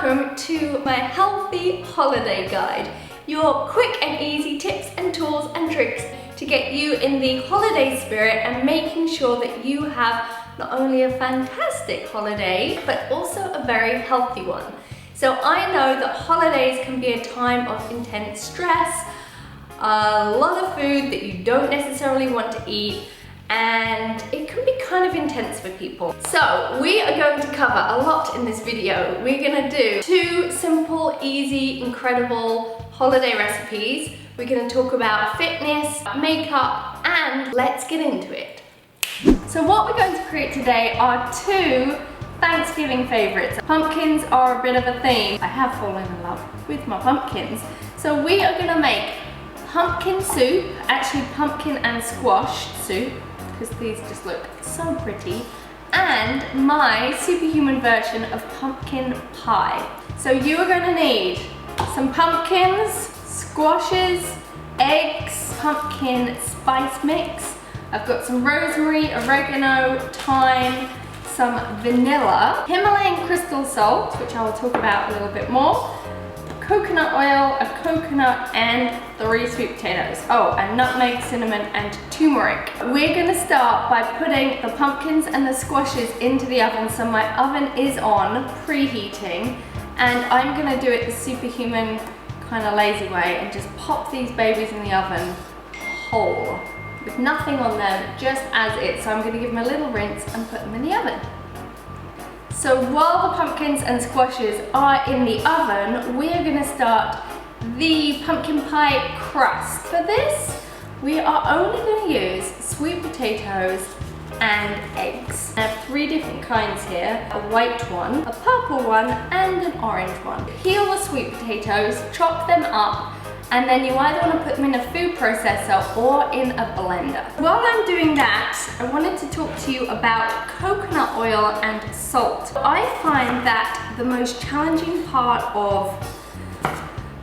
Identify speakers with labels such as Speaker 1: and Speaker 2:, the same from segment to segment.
Speaker 1: welcome to my healthy holiday guide. Your quick and easy tips and tools and tricks to get you in the holiday spirit and making sure that you have not only a fantastic holiday, but also a very healthy one. So I know that holidays can be a time of intense stress, a lot of food that you don't necessarily want to eat, and it can be kind of intense for people. So we are going to cover a lot in this video. We're gonna do 2 simple, easy, incredible holiday recipes. We're gonna talk about fitness, makeup, and let's get into it. So what we're going to create today are 2 Thanksgiving favorites. Pumpkins are a bit of a theme. I have fallen in love with my pumpkins. So we are gonna make pumpkin soup, actually pumpkin and squash soup, because these just look so pretty, and my superhuman version of pumpkin pie. So you are going to need some pumpkins, squashes, eggs, pumpkin spice mix. I've got some rosemary, oregano, thyme, some vanilla, Himalayan crystal salt, which I will talk about a little bit more, coconut oil, a coconut, and 3 sweet potatoes. Oh, and nutmeg, cinnamon, and turmeric. We're gonna start by putting the pumpkins and the squashes into the oven. So my oven is on, preheating, and I'm gonna do it the superhuman kind of lazy way and just pop these babies in the oven whole, with nothing on them, just as is. So I'm gonna give them a little rinse and put them in the oven. So while the pumpkins and squashes are in the oven, we're gonna start the pumpkin pie crust. For this, we are only gonna use sweet potatoes and eggs. I have 3 different kinds here, a white one, a purple one, and an orange one. Peel the sweet potatoes, chop them up, and then you either want to put them in a food processor or in a blender. While I'm doing that, I wanted to talk to you about coconut oil and salt. I find that the most challenging part of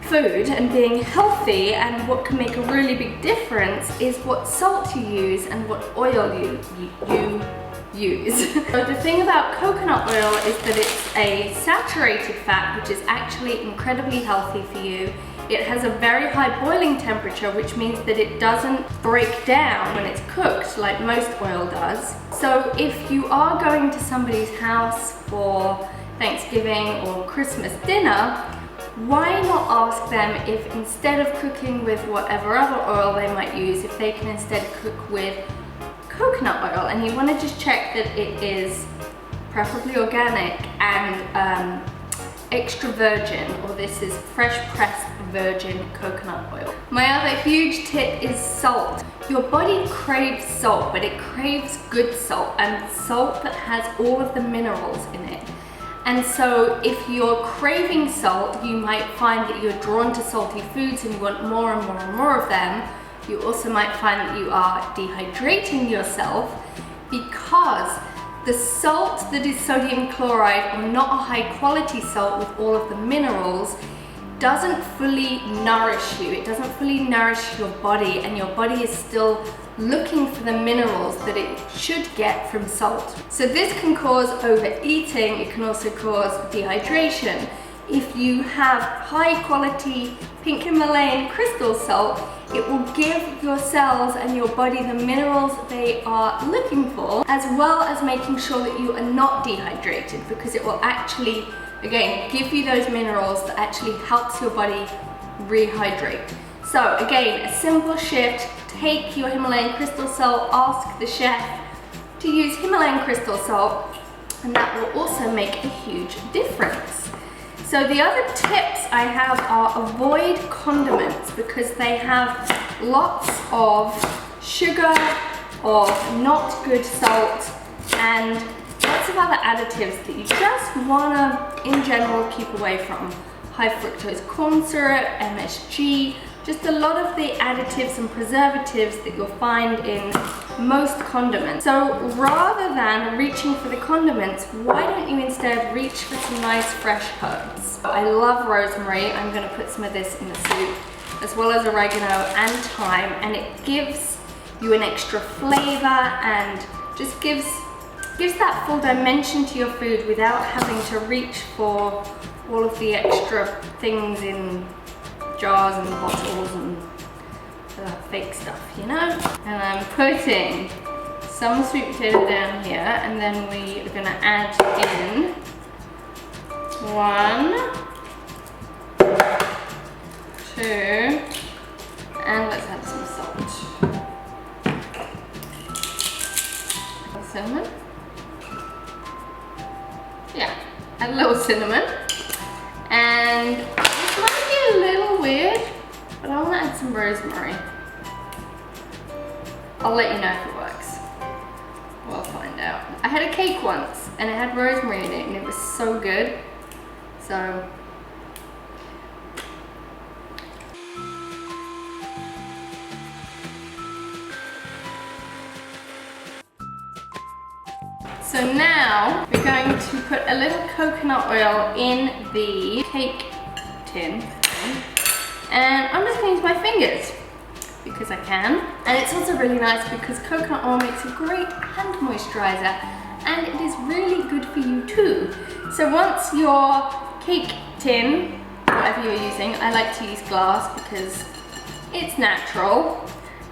Speaker 1: food and being healthy, and what can make a really big difference, is what salt you use and what oil you use. So the thing about coconut oil is that it's a saturated fat, which is actually incredibly healthy for you. It has a very high boiling temperature, which means that it doesn't break down when it's cooked like most oil does. So if you are going to somebody's house for Thanksgiving or Christmas dinner, why not ask them if, instead of cooking with whatever other oil they might use, if they can instead cook with coconut oil. And you want to just check that it is preferably organic and extra virgin, or this is fresh pressed virgin coconut oil. My other huge tip is salt. Your body craves salt, but it craves good salt, and salt that has all of the minerals in it. And so if you're craving salt, you might find that you're drawn to salty foods and you want more and more and more of them. You also might find that you are dehydrating yourself, because the salt that is sodium chloride, or not a high quality salt with all of the minerals, doesn't fully nourish you. It doesn't fully nourish your body, and your body is still looking for the minerals that it should get from salt. So this can cause overeating. It can also cause dehydration. If you have high quality pink Himalayan crystal salt, it will give your cells and your body the minerals they are looking for, as well as making sure that you are not dehydrated, because it will actually, again, give you those minerals that actually helps your body rehydrate. So again, a simple shift: take your Himalayan crystal salt, ask the chef to use Himalayan crystal salt, and that will also make a huge difference. So the other tips I have are avoid condiments, because they have lots of sugar or not good salt and lots of other additives that you just wanna, in general, keep away from. High fructose corn syrup, MSG, just a lot of the additives and preservatives that you'll find in most condiments. So rather than reaching for the condiments, why don't you instead reach for some nice fresh herbs? I love rosemary. I'm gonna put some of this in the soup, as well as oregano and thyme, and it gives you an extra flavor and just gives that full dimension to your food without having to reach for all of the extra things in jars and bottles and fake stuff, you know? And I'm putting some sweet potato down here, and then we are gonna add in 1, 2, and let's add some salt. Cinnamon. Yeah, add a little cinnamon. And this might be a little weird, but I want to add some rosemary. I'll let you know if it works. We'll find out. I had a cake once and it had rosemary in it and it was so good. So now we're going to put a little coconut oil in the cake tin, and I'm just going to use my fingers because I can. And it's also really nice because coconut oil makes a great hand moisturizer, and it is really good for you too. So once your cake tin, whatever you're using, I like to use glass because it's natural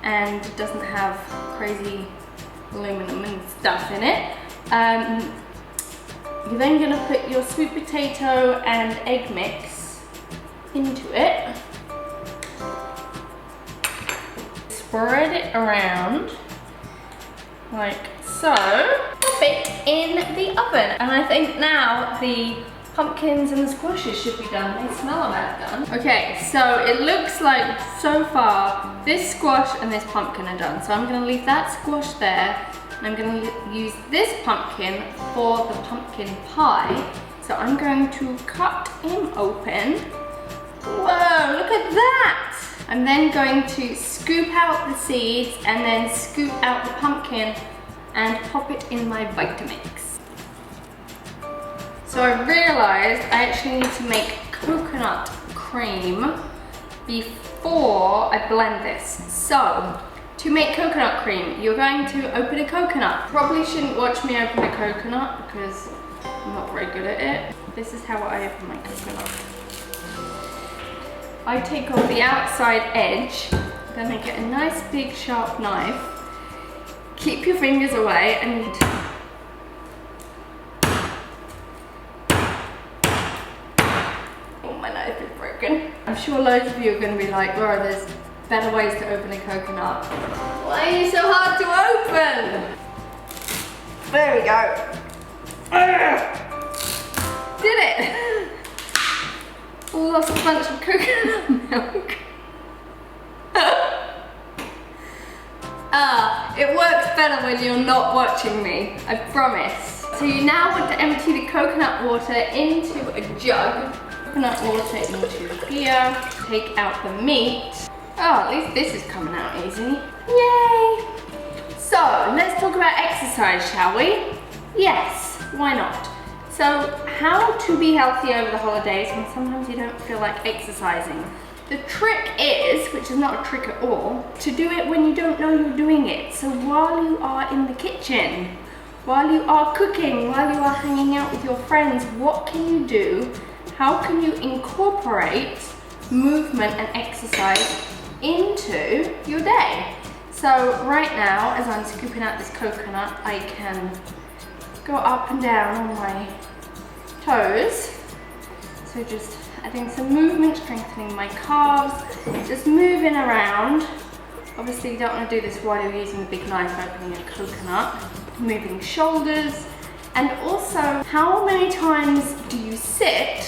Speaker 1: and it doesn't have crazy aluminum and stuff in it. You're then going to put your sweet potato and egg mix into it. Spread it around like so. Pop it in the oven. And I think now the pumpkins and the squashes should be done. They smell about done. Okay, so it looks like so far this squash and this pumpkin are done. So I'm going to leave that squash there. And I'm going to use this pumpkin for the pumpkin pie. So I'm going to cut him open. Whoa, look at that! I'm then going to scoop out the seeds and then scoop out the pumpkin and pop it in my Vitamix. So I realized I actually need to make coconut cream before I blend this. So, to make coconut cream, you're going to open a coconut. Probably shouldn't watch me open a coconut because I'm not very good at it. This is how I open my coconut. I take off the outside edge, then I get a nice big sharp knife. Keep your fingers away and oh, my knife is broken. I'm sure loads of you are going to be like, Laura, there's better ways to open a coconut. Why are you so hard to open? There we go. Did it? Lost a bunch of coconut milk. It works better when you're not watching me, I promise. So you now want to empty the coconut water into a jug. Coconut water into here. Take out the meat. Oh, at least this is coming out easy. Yay! So, let's talk about exercise, shall we? Yes, why not? So, how to be healthy over the holidays when sometimes you don't feel like exercising. The trick is, which is not a trick at all, to do it when you don't know you're doing it. So while you are in the kitchen, while you are cooking, while you are hanging out with your friends, what can you do? How can you incorporate movement and exercise into your day? So right now, as I'm scooping out this coconut, I can go up and down on my toes. So just adding some movement, strengthening my calves, just moving around. Obviously you don't want to do this while you're using the big knife opening a coconut. Moving shoulders, and also how many times do you sit,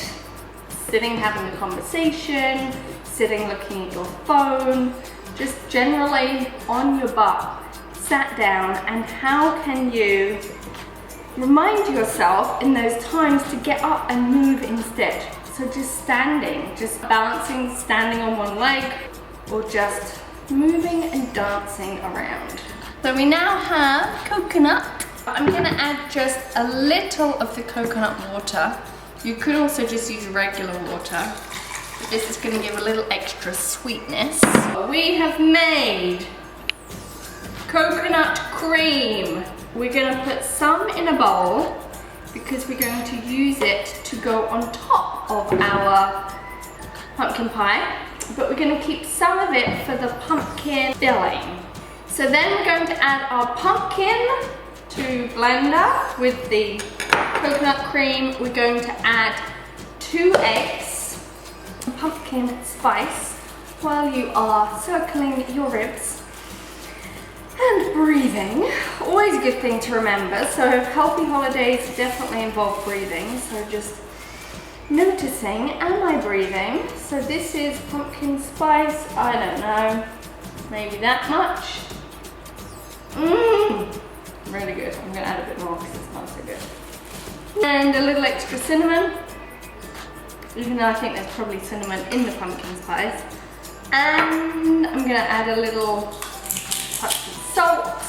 Speaker 1: sitting having a conversation, sitting looking at your phone, just generally on your butt, sat down, and how can you remind yourself in those times to get up and move instead? So just standing, just balancing, standing on one leg, or just moving and dancing around. So we now have coconut. I'm gonna add just a little of the coconut water. You could also just use regular water. But this is gonna give a little extra sweetness. We have made coconut cream. We're gonna put some in a bowl because we're going to use it to go on top of our pumpkin pie, but we're going to keep some of it for the pumpkin filling. So then we're going to add our pumpkin to blender with the coconut cream. We're going to add 2 eggs, pumpkin spice, while you are circling your ribs and breathing. Always a good thing to remember. So healthy holidays definitely involve breathing. So just noticing, am I breathing? So this is pumpkin spice, I don't know, maybe that much. Really good. I'm gonna add a bit more because it smells so good. And a little extra cinnamon, even though I think there's probably cinnamon in the pumpkin spice. And I'm gonna add a little touch of salt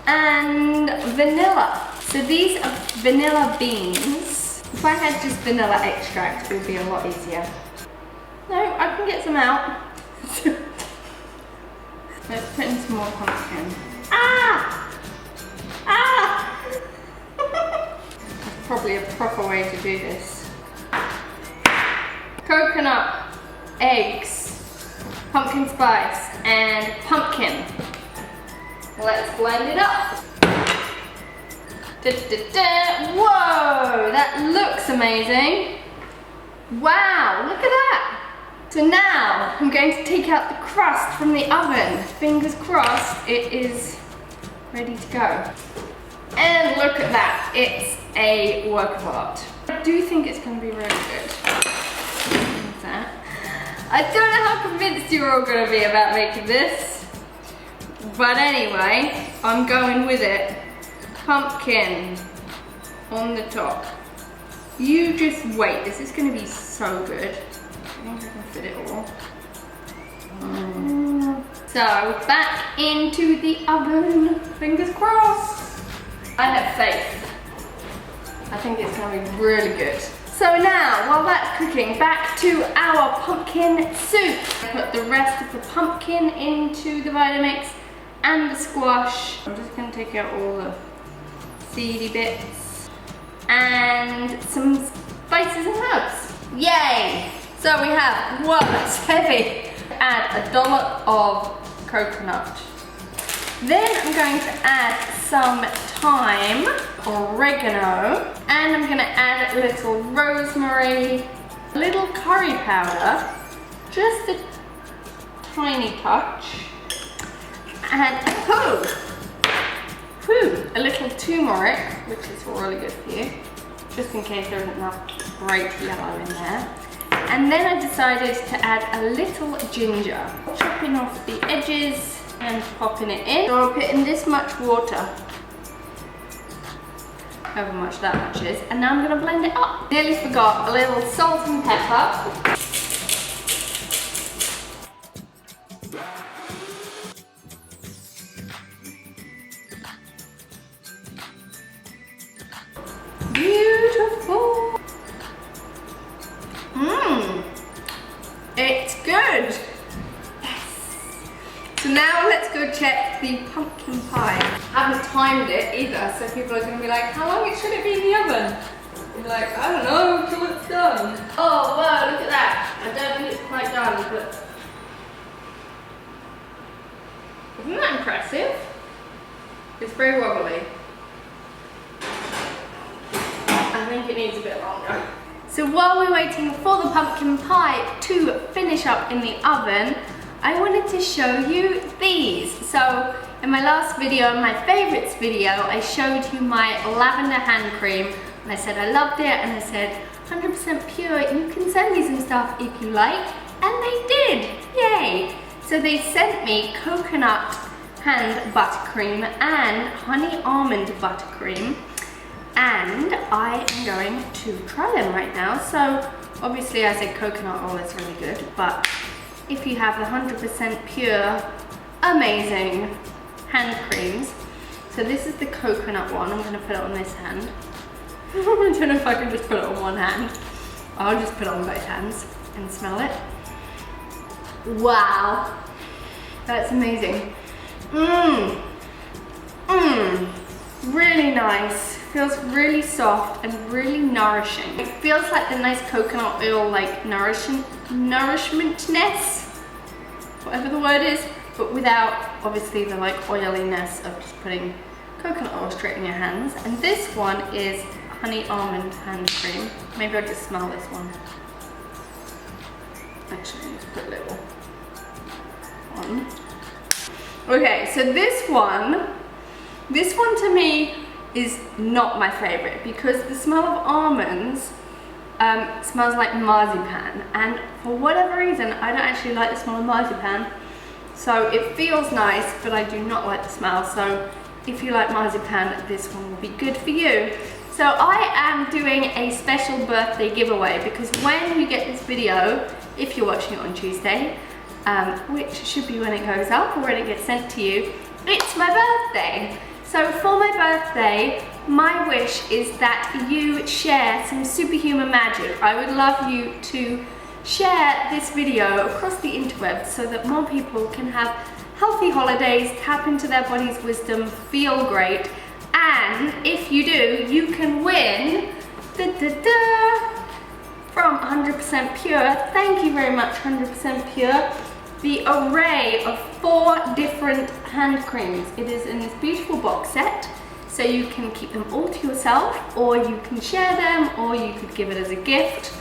Speaker 1: and vanilla. So these are vanilla beans. If I had just vanilla extract, it would be a lot easier. No, I can get some out. Let's put in some more pumpkin. Ah! Ah! That's probably a proper way to do this. Coconut, eggs, pumpkin spice, and pumpkin. Let's blend it up. Whoa, that looks amazing. Wow, look at that. So now I'm going to take out the crust from the oven. Fingers crossed it is ready to go. And look at that, it's a work of art. I do think it's going to be really good. What's that? I don't know how convinced you're all going to be about making this. But anyway, I'm going with it. Pumpkin on the top. You just wait, this is going to be so good. I think I can fit it all. So back into the oven, fingers crossed. I have faith. I think it's going to be really good. So now, while that's cooking, back to our pumpkin soup. Put the rest of the pumpkin into the Vitamix and the squash. I'm just going to take out all the seedy bits and some spices and herbs. Yay! So we have, whoa, that's heavy. Add a dollop of coconut. Then I'm going to add some thyme, oregano, and I'm going to add a little rosemary, a little curry powder, just a tiny touch, and a little turmeric, which is really good for you, just in case there isn't enough bright yellow in there. And then I decided to add a little ginger, chopping off the edges and popping it in. So I'll put in this much water, however much that much is, and now I'm going to blend it up. Nearly forgot, a little salt and pepper. Beautiful. It's good. Yes. So now let's go check the pumpkin pie. I haven't timed it either, so people are going to be like, how long should it be in the oven? You're like, I don't know, until it's done. Oh wow, look at that. I don't think it's quite done, but isn't that impressive? It's very wobbly. I think it needs a bit longer. So while we're waiting for the pumpkin pie to finish up in the oven, I wanted to show you these. So in my last video, my favorites video, I showed you my lavender hand cream. And I said I loved it, and I said 100% pure, you can send me some stuff if you like. And they did, yay. So they sent me coconut hand buttercream and honey almond buttercream. And I am going to try them right now. So obviously I said coconut oil is really good, but if you have the 100% pure, amazing hand creams. So this is the coconut one. I'm going to put it on this hand. I don't know if I can just put it on one hand. I'll just put it on both hands and smell it. Wow, that's amazing. Really nice. feels really soft and really nourishing. It feels like the nice coconut oil, like nourishmentness, whatever the word is, but without obviously the like oiliness of just putting coconut oil straight in your hands. And this one is honey almond hand cream. Maybe I'll just smell this one. Actually, let's put a little one. Okay, so this one to me is not my favorite because the smell of almonds smells like marzipan, and for whatever reason I don't actually like the smell of marzipan. So it feels nice, but I do not like the smell. So if you like marzipan, this one will be good for you. So I am doing a special birthday giveaway because when you get this video, if you're watching it on Tuesday, which should be when it goes up or when it gets sent to you, it's my birthday. So for my birthday, my wish is that you share some superhuman magic. I would love you to share this video across the interwebs so that more people can have healthy holidays, tap into their body's wisdom, feel great, and if you do, you can win from 100% Pure, thank you very much 100% Pure, the array of 4 different hand creams. It is in this beautiful box set, so you can keep them all to yourself, or you can share them, or you could give it as a gift,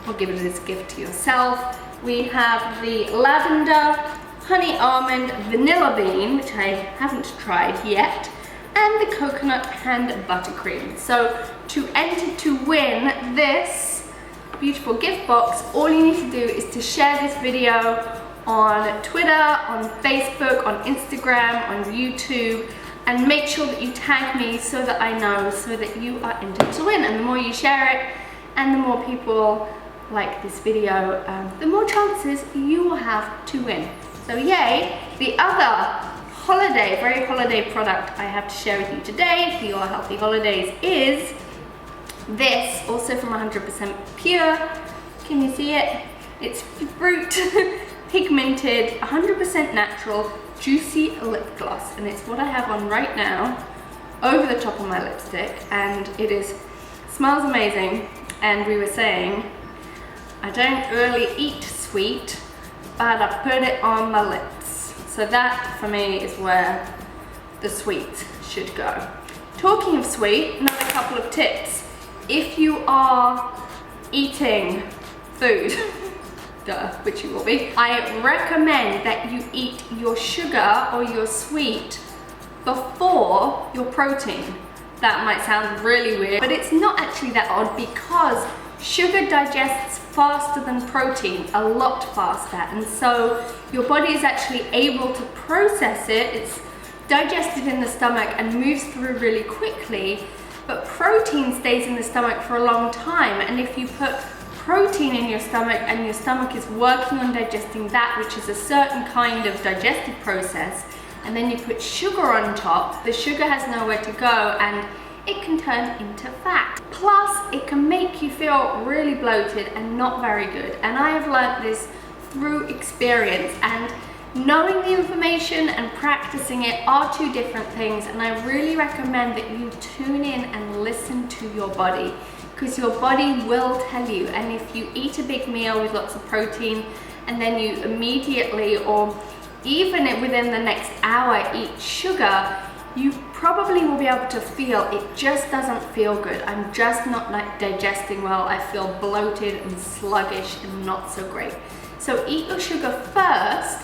Speaker 1: or give it as a gift to yourself. We have the lavender, honey almond, vanilla bean, which I haven't tried yet, and the coconut hand buttercream. So to enter to win this beautiful gift box, all you need to do is to share this video on Twitter, on Facebook, on Instagram, on YouTube, and make sure that you tag me so that I know, so that you are entered to win. And the more you share it and the more people like this video, the more chances you will have to win. So yay! The other holiday, very holiday product I have to share with you today for your healthy holidays is this, also from 100% Pure. Can you see it? It's fruit pigmented, 100% natural, juicy lip gloss, and it's what I have on right now over the top of my lipstick, and it smells amazing. And we were saying I don't really eat sweet, but I put it on my lips, so that for me is where the sweet should go. Talking of sweet, another couple of tips. If you are eating food, which you will be, I recommend that you eat your sugar or your sweet before your protein. That might sound really weird, but it's not actually that odd because sugar digests faster than protein, a lot faster, and so your body is actually able to process it. It's digested in the stomach and moves through really quickly, but protein stays in the stomach for a long time, and if you put protein in your stomach and your stomach is working on digesting that, which is a certain kind of digestive process, and then you put sugar on top, the sugar has nowhere to go and it can turn into fat. Plus, it can make you feel really bloated and not very good. And I have learned this through experience, and knowing the information and practicing it are 2 different things, and I really recommend that you tune in and listen to your body, because your body will tell you. And if you eat a big meal with lots of protein and then you immediately or even within the next hour eat sugar, you probably will be able to feel it just doesn't feel good. I'm just not digesting well. I feel bloated and sluggish and not so great. So eat your sugar first,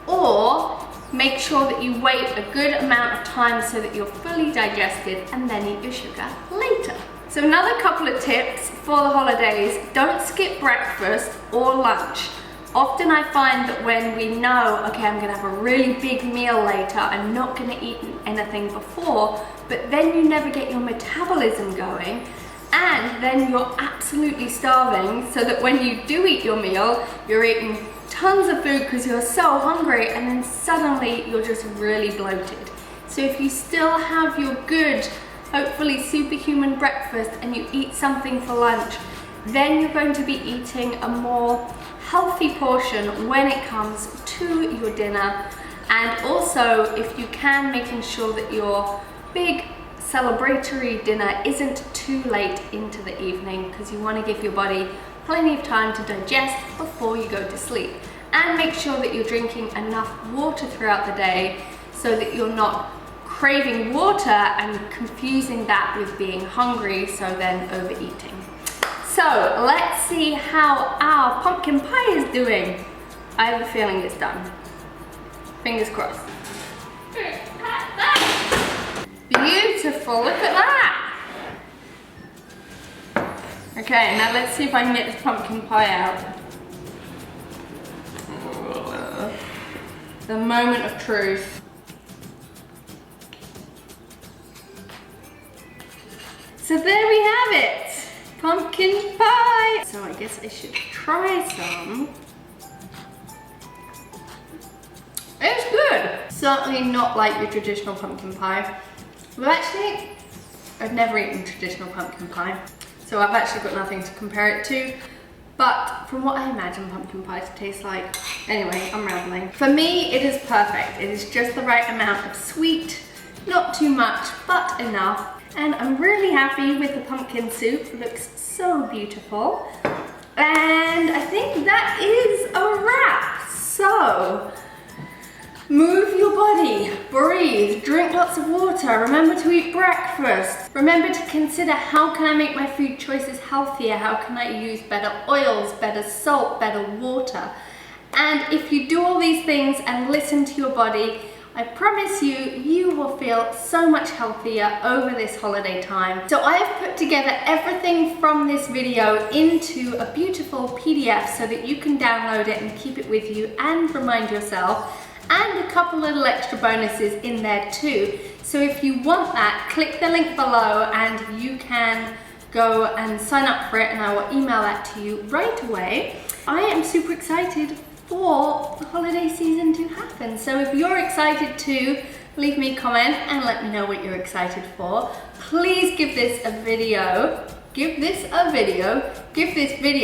Speaker 1: or make sure that you wait a good amount of time so that you're fully digested, and then eat your sugar later. So another couple of tips for the holidays: don't skip breakfast or lunch. Often I find that when we know, okay, I'm gonna have a really big meal later, I'm not gonna eat anything before, but then you never get your metabolism going, and then you're absolutely starving, so that when you do eat your meal, you're eating tons of food because you're so hungry, and then suddenly you're just really bloated. So if you still have your good, hopefully superhuman breakfast, and you eat something for lunch, then you're going to be eating a more healthy portion when it comes to your dinner. And also, if you can, making sure that your big celebratory dinner isn't too late into the evening, because you want to give your body plenty of time to digest before you go to sleep. And make sure that you're drinking enough water throughout the day so that you're not craving water and confusing that with being hungry, so then overeating. So let's see how our pumpkin pie is doing. I have a feeling it's done. Fingers crossed. Beautiful, look at that. Okay, now let's see if I can get this pumpkin pie out. The moment of truth. So there we have it, pumpkin pie. So I guess I should try some. It's good. Certainly not like your traditional pumpkin pie. Well, actually, I've never eaten traditional pumpkin pie, so I've actually got nothing to compare it to. But from what I imagine pumpkin pie to taste like, anyway, I'm rambling. For me, it is perfect. It is just the right amount of sweet, not too much, but enough. And I'm really happy with the pumpkin soup. It looks so beautiful. And I think that is a wrap. So, move your body, breathe, drink lots of water, remember to eat breakfast. Remember to consider, how can I make my food choices healthier? How can I use better oils, better salt, better water? And if you do all these things and listen to your body, I promise you, you will feel so much healthier over this holiday time. So I have put together everything from this video into a beautiful PDF so that you can download it and keep it with you and remind yourself, and a couple little extra bonuses in there too. So if you want that, click the link below and you can go and sign up for it, and I will email that to you right away. I am super excited for the holiday season to happen. So if you're excited too, leave me a comment and let me know what you're excited for. Please give this video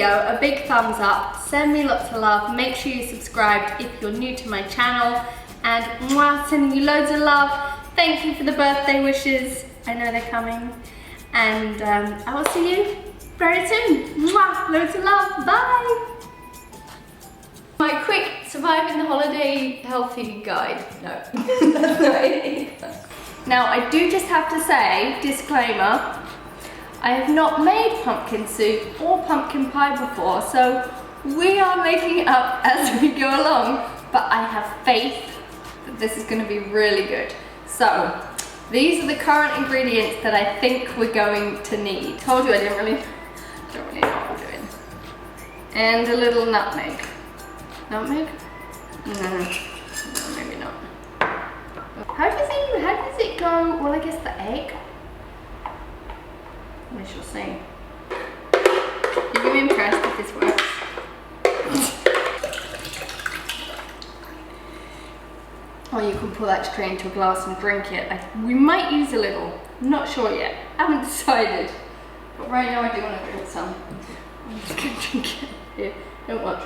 Speaker 1: a big thumbs up, send me lots of love, make sure you're subscribed if you're new to my channel, and mwah, sending you loads of love. Thank you for the birthday wishes, I know they're coming, and I will see you very soon. Mwah, loads of love, bye! My quick surviving the holiday healthy guide. No, that's not it. Now I do just have to say, disclaimer, I have not made pumpkin soup or pumpkin pie before, so we are making it up as we go along, but I have faith that this is going to be really good. So these are the current ingredients that I think we're going to need. Told you I don't really know what I'm doing. And a little nutmeg. Nutmeg? No, maybe not. How does it go? Well, I guess the egg. We shall see. You're going to be impressed if this works. Or you can pour that straight into a glass and drink it. We might use a little. I'm not sure yet. I haven't decided. But right now I do want to drink some. I'm just going to drink it. Here, don't watch.